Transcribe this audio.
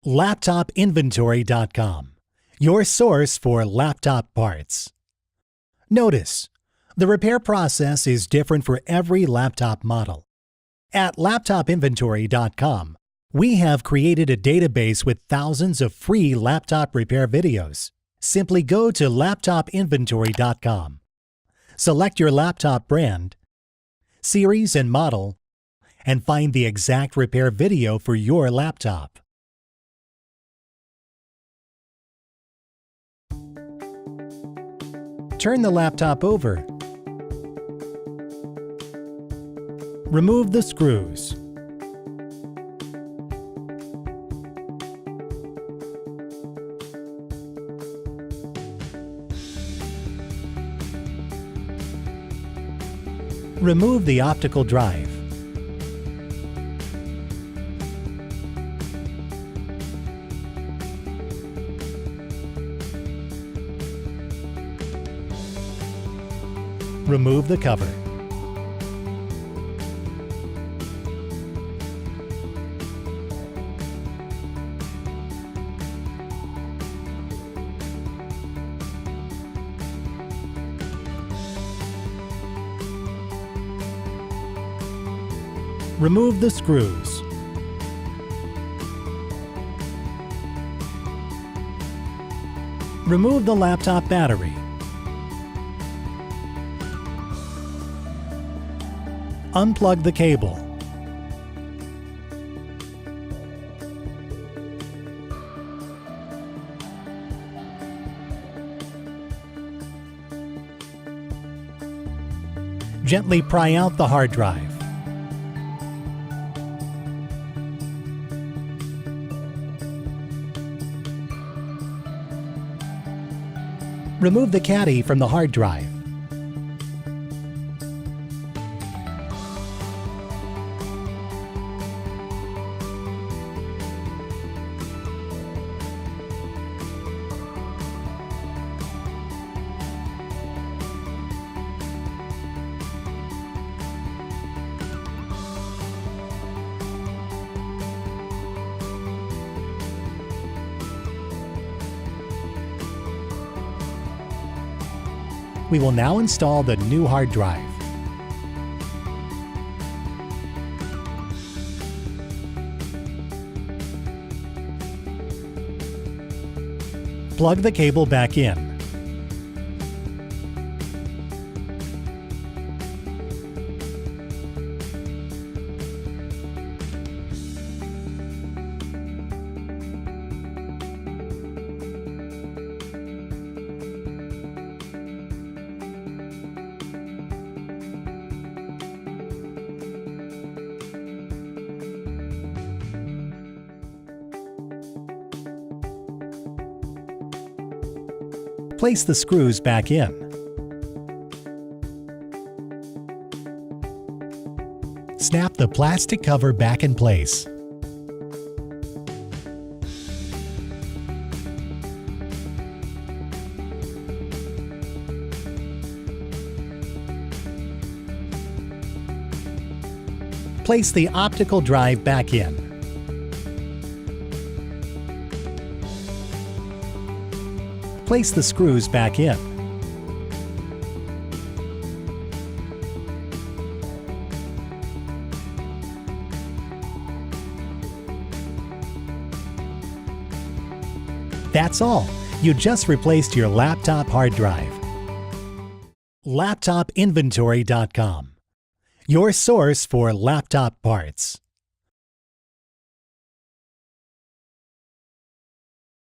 LaptopInventory.com, your source for laptop parts. Notice, the repair process is different for every laptop model. At LaptopInventory.com, we have created a database with thousands of free laptop repair videos. Simply go to LaptopInventory.com. Select your laptop brand, series and model, and find the exact repair video for your laptop. Turn the laptop over. Remove the screws. Remove the optical drive. Remove the cover. Remove the screws. Remove the laptop battery. Unplug the cable. Gently pry out the hard drive. Remove the caddy from the hard drive. We will now install the new hard drive. Plug the cable back in. Place the screws back in. Snap the plastic cover back in place. Place the optical drive back in. Place the screws back in. That's all. You just replaced your laptop hard drive. LaptopInventory.com, your source for laptop parts.